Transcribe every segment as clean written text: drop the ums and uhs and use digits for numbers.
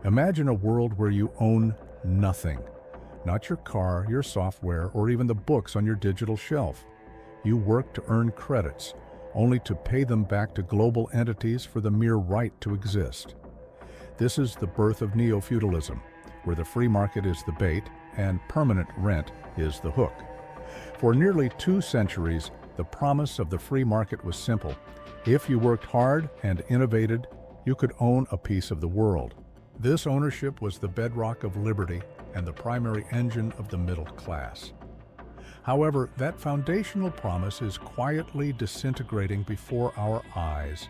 Imagine a world where you own nothing. Not your car, your software, or even the books on your digital shelf. You work to earn credits, only to pay them back to global entities for the mere right to exist. This is the birth of Neo-Feudalism, where the free market is the bait and permanent rent is the hook. For nearly 2 centuries, the promise of the free market was simple. If you worked hard and innovated, you could own a piece of the world. This ownership was the bedrock of liberty and the primary engine of the middle class. However, that foundational promise is quietly disintegrating before our eyes.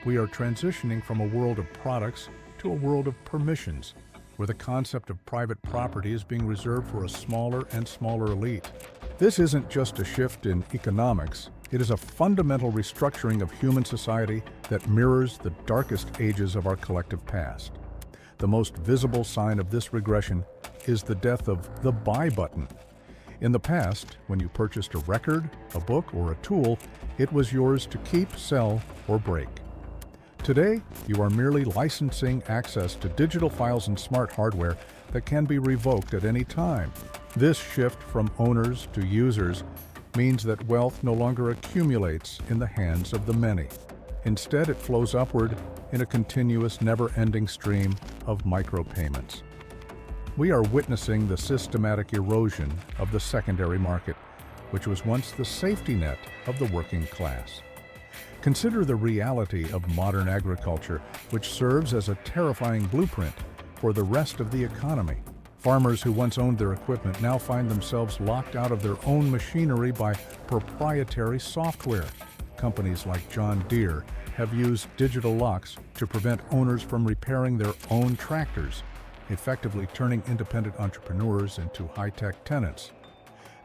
We are transitioning from a world of products to a world of permissions, where the concept of private property is being reserved for a smaller and smaller elite. This isn't just a shift in economics, it is a fundamental restructuring of human society that mirrors the darkest ages of our collective past. The most visible sign of this regression is the death of the buy button. In the past, when you purchased a record, a book, or a tool, it was yours to keep, sell, or break. Today, you are merely licensing access to digital files and smart hardware that can be revoked at any time. This shift from owners to users means that wealth no longer accumulates in the hands of the many. Instead, it flows upward in a continuous, never-ending stream of micropayments. We are witnessing the systematic erosion of the secondary market, which was once the safety net of the working class. Consider the reality of modern agriculture, which serves as a terrifying blueprint for the rest of the economy. Farmers who once owned their equipment now find themselves locked out of their own machinery by proprietary software. Companies like John Deere have used digital locks to prevent owners from repairing their own tractors, effectively turning independent entrepreneurs into high-tech tenants.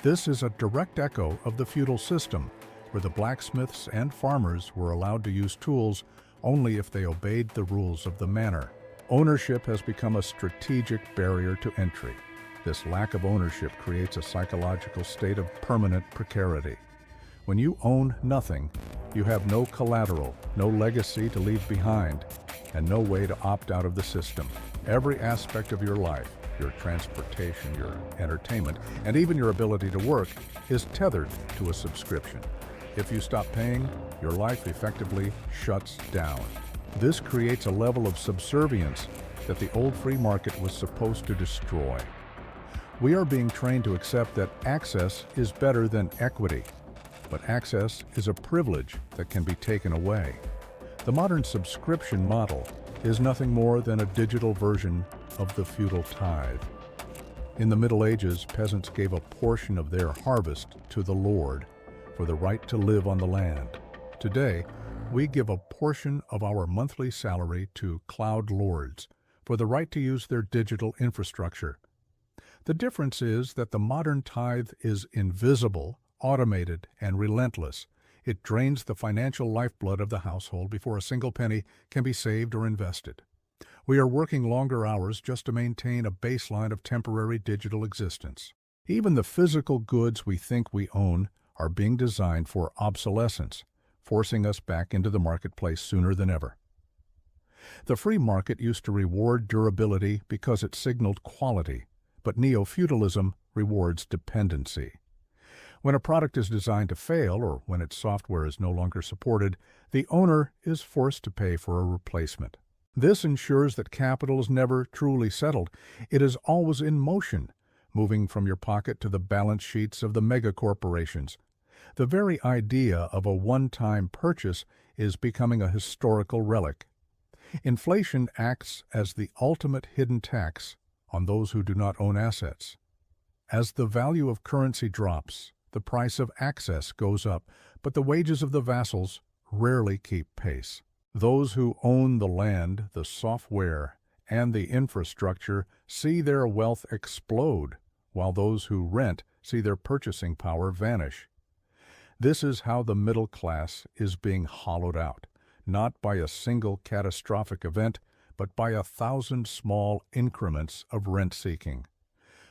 This is a direct echo of the feudal system, where the blacksmiths and farmers were allowed to use tools only if they obeyed the rules of the manor. Ownership has become a strategic barrier to entry. This lack of ownership creates a psychological state of permanent precarity. When you own nothing, you have no collateral, no legacy to leave behind, and no way to opt out of the system. Every aspect of your life, your transportation, your entertainment, and even your ability to work is tethered to a subscription. If you stop paying, your life effectively shuts down. This creates a level of subservience that the old free market was supposed to destroy. We are being trained to accept that access is better than equity, but access is a privilege that can be taken away. The modern subscription model is nothing more than a digital version of the feudal tithe. In the Middle Ages, peasants gave a portion of their harvest to the Lord for the right to live on the land. Today, we give a portion of our monthly salary to cloud lords for the right to use their digital infrastructure. The difference is that the modern tithe is invisible, automated, and relentless. It drains the financial lifeblood of the household before a single penny can be saved or invested. We are working longer hours just to maintain a baseline of temporary digital existence. Even the physical goods we think we own are being designed for obsolescence, forcing us back into the marketplace sooner than ever. The free market used to reward durability because it signaled quality, but neo-feudalism rewards dependency. When a product is designed to fail, or when its software is no longer supported, the owner is forced to pay for a replacement. This ensures that capital is never truly settled. It is always in motion, moving from your pocket to the balance sheets of the megacorporations. The very idea of a one-time purchase is becoming a historical relic. Inflation acts as the ultimate hidden tax on those who do not own assets. As the value of currency drops, the price of access goes up, but the wages of the vassals rarely keep pace. Those who own the land, the software, and the infrastructure see their wealth explode, while those who rent see their purchasing power vanish. This is how the middle class is being hollowed out, not by a single catastrophic event, but by 1,000 small increments of rent-seeking.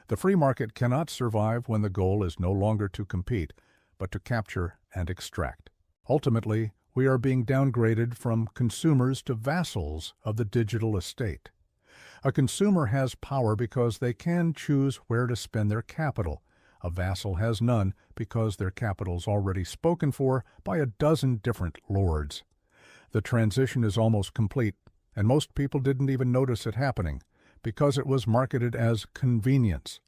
The free market cannot survive when the goal is no longer to compete, but to capture and extract. Ultimately, we are being downgraded from consumers to vassals of the digital estate. A consumer has power because they can choose where to spend their capital. A vassal has none because their capital is already spoken for by a dozen different lords. The transition is almost complete, and most people didn't even notice it happening because it was marketed as convenience.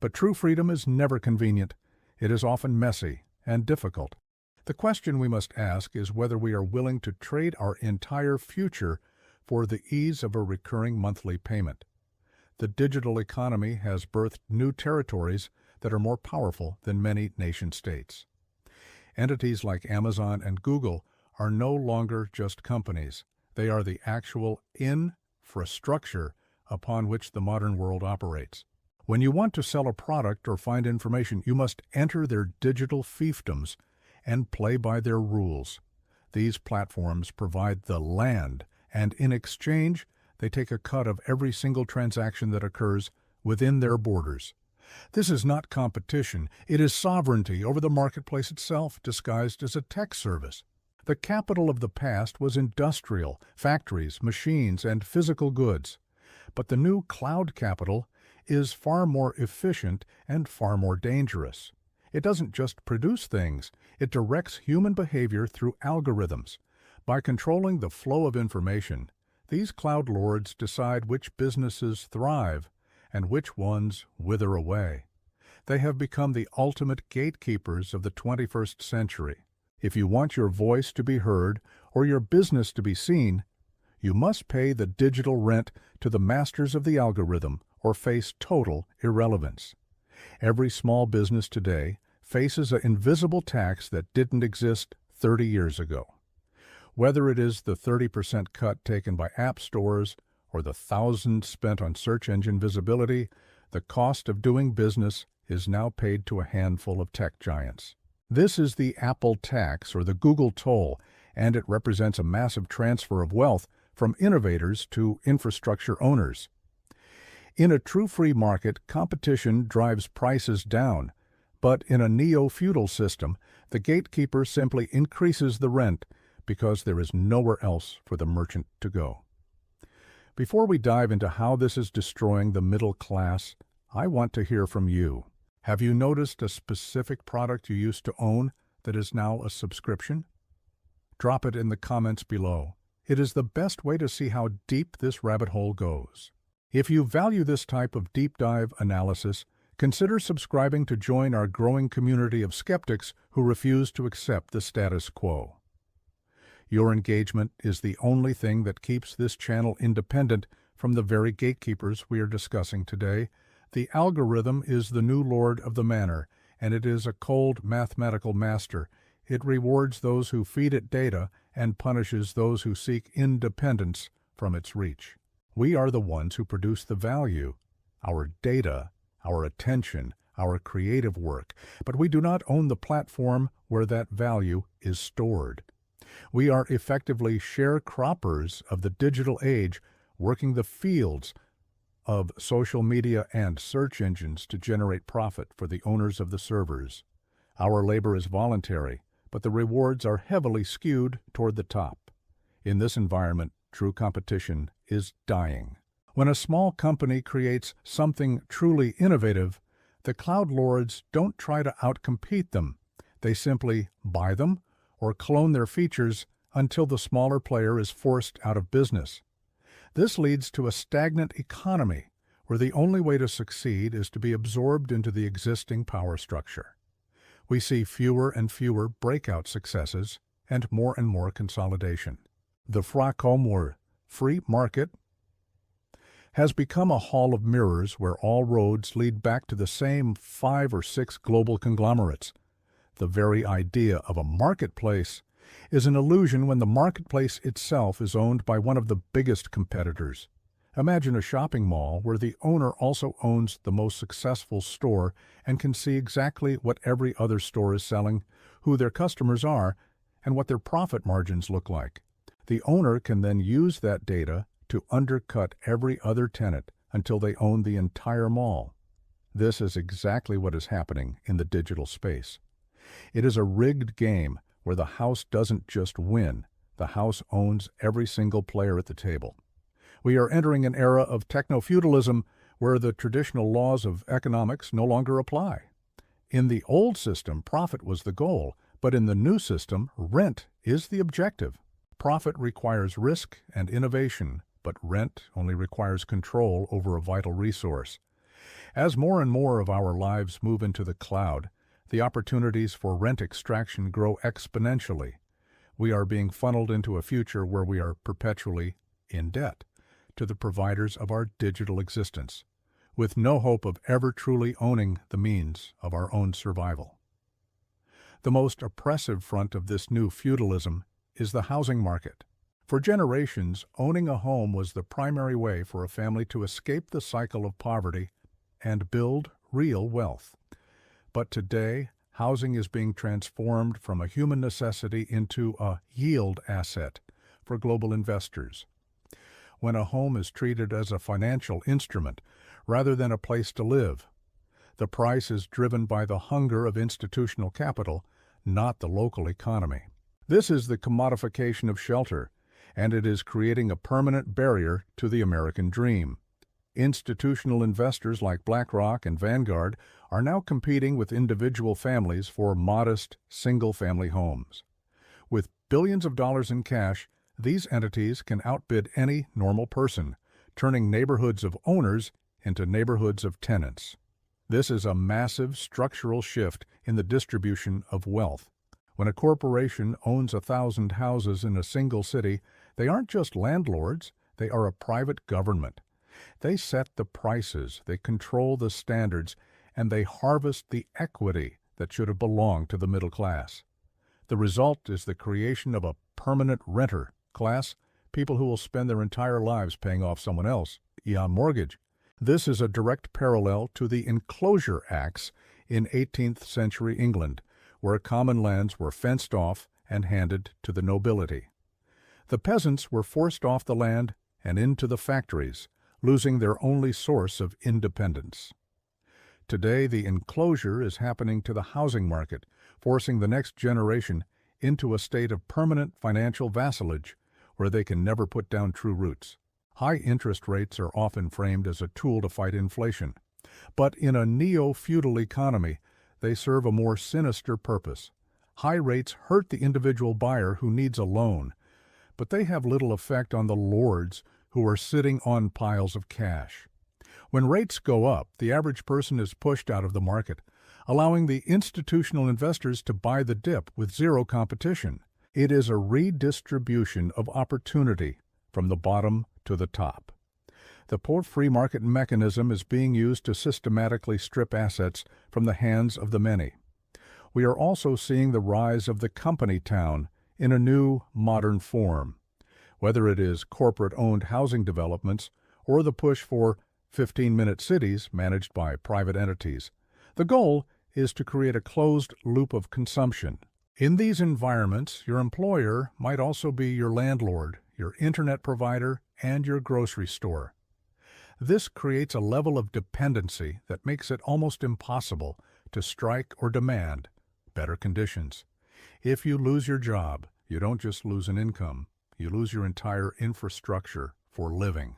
But true freedom is never convenient. It is often messy and difficult. The question we must ask is whether we are willing to trade our entire future for the ease of a recurring monthly payment. The digital economy has birthed new territories that are more powerful than many nation-states. Entities like Amazon and Google are no longer just companies. They are the actual infrastructure upon which the modern world operates. When you want to sell a product or find information, you must enter their digital fiefdoms and play by their rules. These platforms provide the land, and in exchange, they take a cut of every single transaction that occurs within their borders. This is not competition. It is sovereignty over the marketplace itself, disguised as a tech service. The capital of the past was industrial, factories, machines, and physical goods. But the new cloud capital is far more efficient and far more dangerous. It doesn't just produce things, it directs human behavior through algorithms. By controlling the flow of information, these cloud lords decide which businesses thrive and which ones wither away. They have become the ultimate gatekeepers of the 21st century. If you want your voice to be heard or your business to be seen, you must pay the digital rent to the masters of the algorithm or face total irrelevance. Every small business today faces an invisible tax that didn't exist 30 years ago. Whether it is the 30% cut taken by app stores or the thousands spent on search engine visibility, the cost of doing business is now paid to a handful of tech giants. This is the Apple tax or the Google toll, and it represents a massive transfer of wealth from innovators to infrastructure owners. In a true free market, competition drives prices down, but in a neo-feudal system, the gatekeeper simply increases the rent because there is nowhere else for the merchant to go. Before we dive into how this is destroying the middle class, I want to hear from you. Have you noticed a specific product you used to own that is now a subscription? Drop it in the comments below. It is the best way to see how deep this rabbit hole goes. If you value this type of deep dive analysis, consider subscribing to join our growing community of skeptics who refuse to accept the status quo. Your engagement is the only thing that keeps this channel independent from the very gatekeepers we are discussing today. The algorithm is the new lord of the manor, and it is a cold mathematical master. It rewards those who feed it data and punishes those who seek independence from its reach. We are the ones who produce the value, our data, our attention, our creative work, but we do not own the platform where that value is stored. We are effectively sharecroppers of the digital age, working the fields of social media and search engines to generate profit for the owners of the servers. Our labor is voluntary, but the rewards are heavily skewed toward the top. In this environment, true competition is dying. When a small company creates something truly innovative, the cloud lords don't try to outcompete them. They simply buy them or clone their features until the smaller player is forced out of business. This leads to a stagnant economy where the only way to succeed is to be absorbed into the existing power structure. We see fewer and fewer breakout successes and more consolidation. The free market has become a hall of mirrors where all roads lead back to the same 5 or 6 global conglomerates. The very idea of a marketplace is an illusion when the marketplace itself is owned by one of the biggest competitors. Imagine a shopping mall where the owner also owns the most successful store and can see exactly what every other store is selling, who their customers are, and what their profit margins look like. The owner can then use that data to undercut every other tenant until they own the entire mall. This is exactly what is happening in the digital space. It is a rigged game where the house doesn't just win, the house owns every single player at the table. We are entering an era of techno-feudalism where the traditional laws of economics no longer apply. In the old system, profit was the goal, but in the new system, rent is the objective. Profit requires risk and innovation, but rent only requires control over a vital resource. As more and more of our lives move into the cloud, the opportunities for rent extraction grow exponentially. We are being funneled into a future where we are perpetually in debt to the providers of our digital existence, with no hope of ever truly owning the means of our own survival. The most oppressive front of this new feudalism is the housing market. For generations, owning a home was the primary way for a family to escape the cycle of poverty and build real wealth. But today, housing is being transformed from a human necessity into a yield asset for global investors. When a home is treated as a financial instrument rather than a place to live, the price is driven by the hunger of institutional capital, not the local economy. This is the commodification of shelter, and it is creating a permanent barrier to the American dream. Institutional investors like BlackRock and Vanguard are now competing with individual families for modest, single-family homes. With billions of dollars in cash, these entities can outbid any normal person, turning neighborhoods of owners into neighborhoods of tenants. This is a massive structural shift in the distribution of wealth. When a corporation owns 1,000 houses in a single city, they aren't just landlords, they are a private government. They set the prices, they control the standards, and they harvest the equity that should have belonged to the middle class. The result is the creation of a permanent renter class, people who will spend their entire lives paying off someone else's mortgage. This is a direct parallel to the Enclosure Acts in 18th century England, where common lands were fenced off and handed to the nobility. The peasants were forced off the land and into the factories, losing their only source of independence. Today, the enclosure is happening to the housing market, forcing the next generation into a state of permanent financial vassalage where they can never put down true roots. High interest rates are often framed as a tool to fight inflation, but in a neo-feudal economy, they serve a more sinister purpose. High rates hurt the individual buyer who needs a loan, but they have little effect on the lords who are sitting on piles of cash. When rates go up, the average person is pushed out of the market, allowing the institutional investors to buy the dip with zero competition. It is a redistribution of opportunity from the bottom to the top. The poor free market mechanism is being used to systematically strip assets from the hands of the many. We are also seeing the rise of the company town in a new, modern form. Whether it is corporate-owned housing developments or the push for 15-minute cities managed by private entities, the goal is to create a closed loop of consumption. In these environments, your employer might also be your landlord, your internet provider, and your grocery store. This creates a level of dependency that makes it almost impossible to strike or demand better conditions. If you lose your job, you don't just lose an income, you lose your entire infrastructure for living.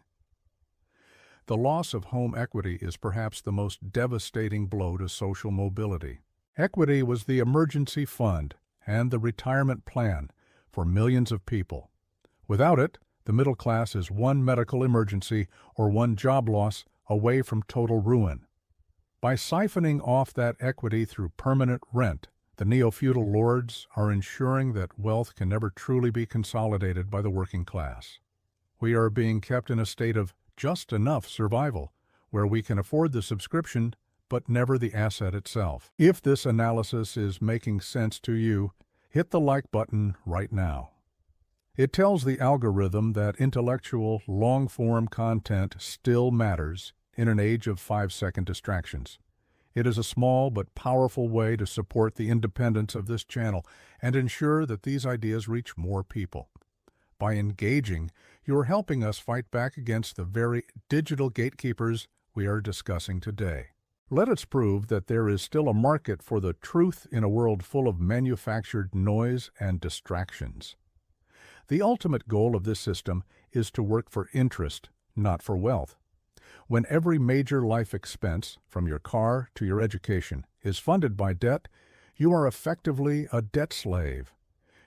The loss of home equity is perhaps the most devastating blow to social mobility. Equity was the emergency fund and the retirement plan for millions of people. Without it, the middle class is one medical emergency or one job loss away from total ruin. By siphoning off that equity through permanent rent, the neo-feudal lords are ensuring that wealth can never truly be consolidated by the working class. We are being kept in a state of just enough survival, where we can afford the subscription but never the asset itself. If this analysis is making sense to you, hit the like button right now. It tells the algorithm that intellectual, long-form content still matters in an age of 5-second distractions. It is a small but powerful way to support the independence of this channel and ensure that these ideas reach more people. By engaging, you are helping us fight back against the very digital gatekeepers we are discussing today. Let us prove that there is still a market for the truth in a world full of manufactured noise and distractions. The ultimate goal of this system is to work for interest, not for wealth. When every major life expense, from your car to your education, is funded by debt, you are effectively a debt slave.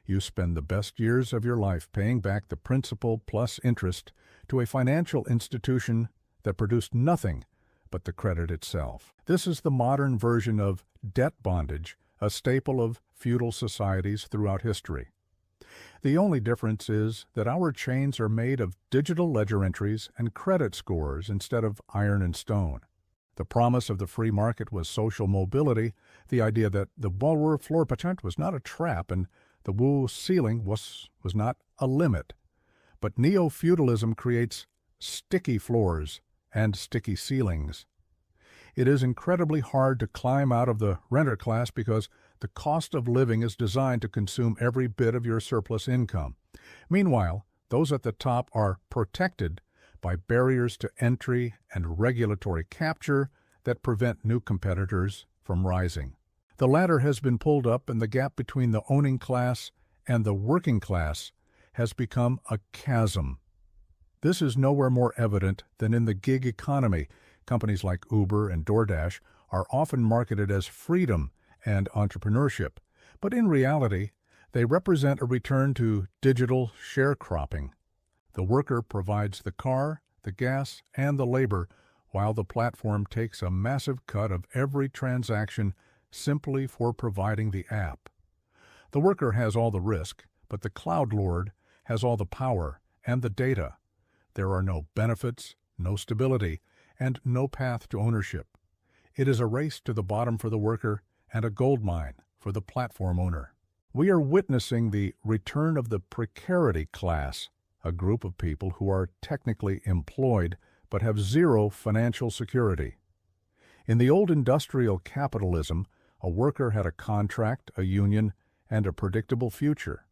You spend the best years of your life paying back the principal plus interest to a financial institution that produced nothing but the credit itself. This is the modern version of debt bondage, a staple of feudal societies throughout history. The only difference is that our chains are made of digital ledger entries and credit scores instead of iron and stone. The promise of the free market was social mobility, the idea that the Boer floor patent was not a trap and the Wu ceiling was not a limit. But Neo-Feudalism creates sticky floors and sticky ceilings. It is incredibly hard to climb out of the renter class because the cost of living is designed to consume every bit of your surplus income. Meanwhile, those at the top are protected by barriers to entry and regulatory capture that prevent new competitors from rising. The ladder has been pulled up and the gap between the owning class and the working class has become a chasm. This is nowhere more evident than in the gig economy. Companies like Uber and DoorDash are often marketed as freedom and entrepreneurship, but in reality, they represent a return to digital sharecropping. The worker provides the car, the gas, and the labor, while the platform takes a massive cut of every transaction simply for providing the app. The worker has all the risk, but the cloud lord has all the power and the data. There are no benefits, no stability, and no path to ownership. It is a race to the bottom for the worker and a gold mine for the platform owner. We are witnessing the return of the precarity class, a group of people who are technically employed but have zero financial security. In the old industrial capitalism, a worker had a contract, a union, and a predictable future.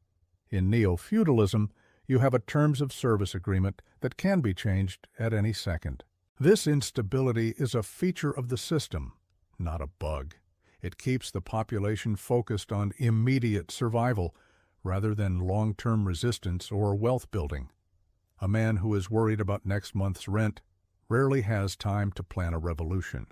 In Neo-Feudalism, you have a terms of service agreement that can be changed at any second. This instability is a feature of the system, not a bug. It keeps the population focused on immediate survival rather than long-term resistance or wealth building. A man who is worried about next month's rent rarely has time to plan a revolution.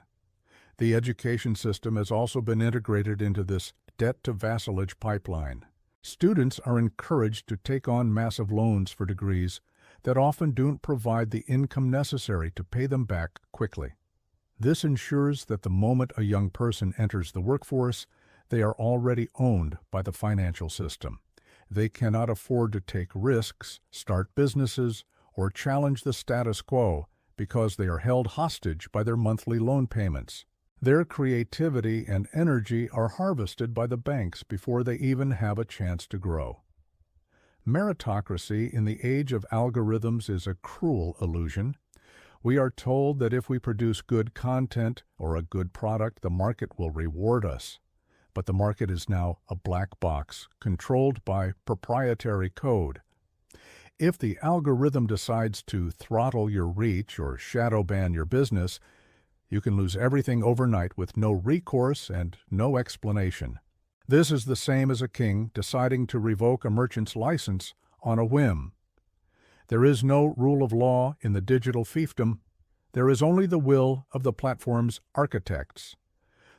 The education system has also been integrated into this debt-to-vassalage pipeline. Students are encouraged to take on massive loans for degrees that often don't provide the income necessary to pay them back quickly. This ensures that the moment a young person enters the workforce, they are already owned by the financial system. They cannot afford to take risks, start businesses, or challenge the status quo because they are held hostage by their monthly loan payments. Their creativity and energy are harvested by the banks before they even have a chance to grow. Meritocracy in the age of algorithms is a cruel illusion. We are told that if we produce good content or a good product, the market will reward us. But the market is now a black box, controlled by proprietary code. If the algorithm decides to throttle your reach or shadow ban your business, you can lose everything overnight with no recourse and no explanation. This is the same as a king deciding to revoke a merchant's license on a whim. There is no rule of law in the digital fiefdom. There is only the will of the platform's architects.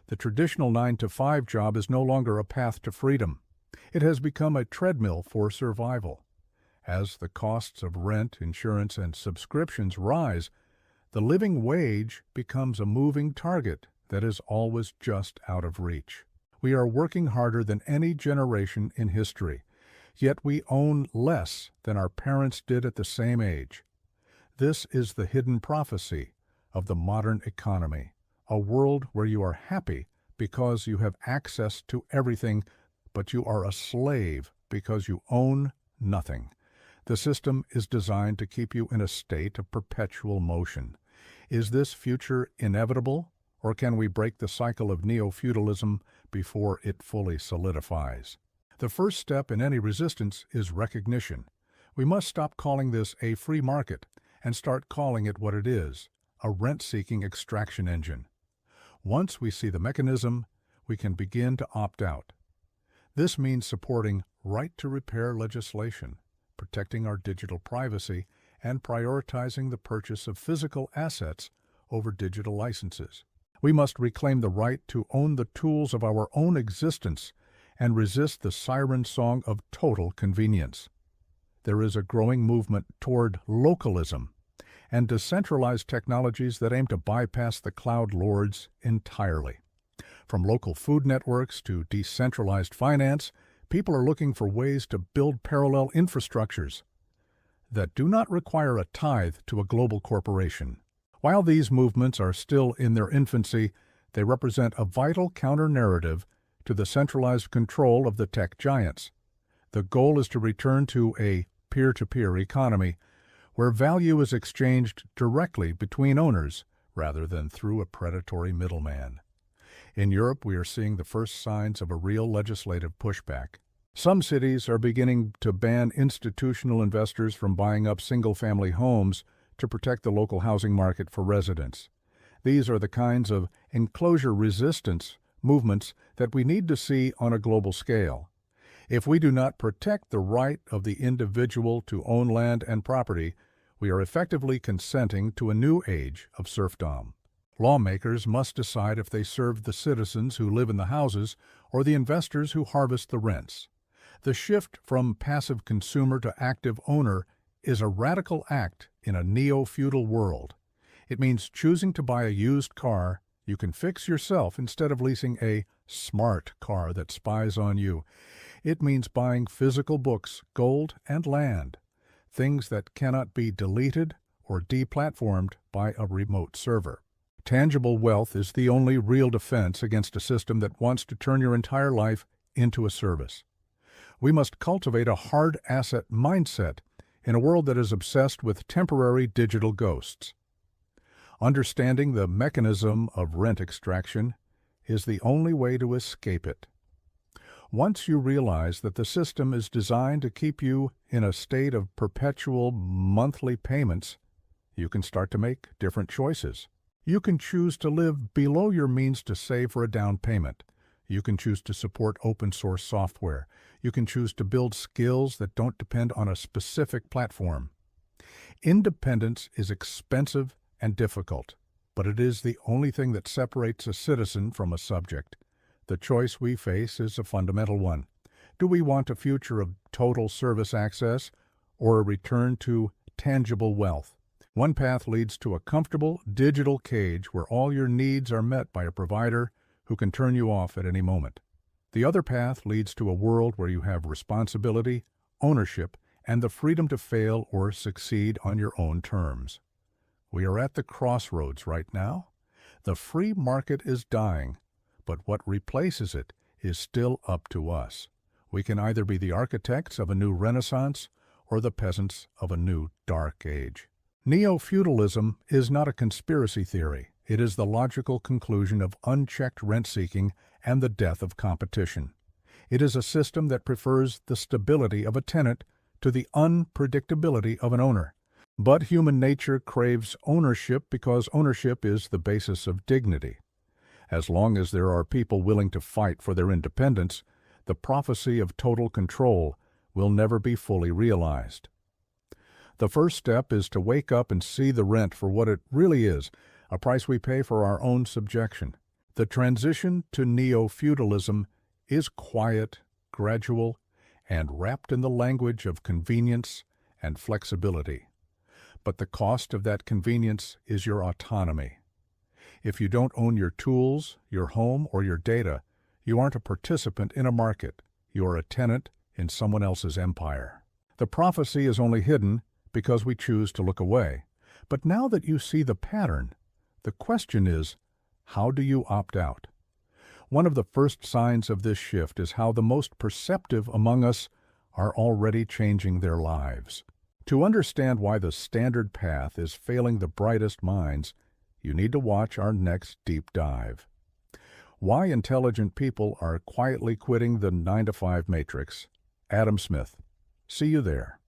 The traditional 9-to-5 job is no longer a path to freedom. It has become a treadmill for survival. As the costs of rent, insurance, and subscriptions rise, the living wage becomes a moving target that is always just out of reach. We are working harder than any generation in history, yet we own less than our parents did at the same age. This is the hidden prophecy of the modern economy, a world where you are happy because you have access to everything, but you are a slave because you own nothing. The system is designed to keep you in a state of perpetual motion. Is this future inevitable, or can we break the cycle of neo-feudalism before it fully solidifies? The first step in any resistance is recognition. We must stop calling this a free market and start calling it what it is, a rent-seeking extraction engine. Once we see the mechanism, we can begin to opt out. This means supporting right-to-repair legislation, protecting our digital privacy, and prioritizing the purchase of physical assets over digital licenses. We must reclaim the right to own the tools of our own existence and resist the siren song of total convenience. There is a growing movement toward localism and decentralized technologies that aim to bypass the cloud lords entirely. From local food networks to decentralized finance, people are looking for ways to build parallel infrastructures that do not require a tithe to a global corporation. While these movements are still in their infancy, they represent a vital counter-narrative to the centralized control of the tech giants. The goal is to return to a peer-to-peer economy where value is exchanged directly between owners rather than through a predatory middleman. In Europe, we are seeing the first signs of a real legislative pushback. Some cities are beginning to ban institutional investors from buying up single-family homes to protect the local housing market for residents. These are the kinds of enclosure resistance movements that we need to see on a global scale. If we do not protect the right of the individual to own land and property, we are effectively consenting to a new age of serfdom. Lawmakers must decide if they serve the citizens who live in the houses or the investors who harvest the rents. The shift from passive consumer to active owner is a radical act in a neo-feudal world. It means choosing to buy a used car you can fix yourself instead of leasing a smart car that spies on you. It means buying physical books, gold, and land, things that cannot be deleted or deplatformed by a remote server. Tangible wealth is the only real defense against a system that wants to turn your entire life into a service. We must cultivate a hard asset mindset in a world that is obsessed with temporary digital ghosts. Understanding the mechanism of rent extraction is the only way to escape it. Once you realize that the system is designed to keep you in a state of perpetual monthly payments, you can start to make different choices. You can choose to live below your means to save for a down payment. You can choose to support open-source software. You can choose to build skills that don't depend on a specific platform. Independence is expensive and difficult, but it is the only thing that separates a citizen from a subject. The choice we face is a fundamental one. Do we want a future of total service access or a return to tangible wealth? One path leads to a comfortable digital cage where all your needs are met by a provider who can turn you off at any moment. The other path leads to a world where you have responsibility, ownership, and the freedom to fail or succeed on your own terms. We are at the crossroads right now. The free market is dying, but what replaces it is still up to us. We can either be the architects of a new renaissance or the peasants of a new dark age. Neo-Feudalism is not a conspiracy theory. It is the logical conclusion of unchecked rent-seeking and the death of competition. It is a system that prefers the stability of a tenant to the unpredictability of an owner. But human nature craves ownership because ownership is the basis of dignity. As long as there are people willing to fight for their independence, the prophecy of total control will never be fully realized. The first step is to wake up and see the rent for what it really is, a price we pay for our own subjection. The transition to neo-feudalism is quiet, gradual, and wrapped in the language of convenience and flexibility. But the cost of that convenience is your autonomy. If you don't own your tools, your home, or your data, you aren't a participant in a market. You are a tenant in someone else's empire. The prophecy is only hidden because we choose to look away. But now that you see the pattern, the question is, how do you opt out? One of the first signs of this shift is how the most perceptive among us are already changing their lives. To understand why the standard path is failing the brightest minds, you need to watch our next deep dive. Why intelligent people are quietly quitting the 9-to-5 matrix. Adam Smith. See you there.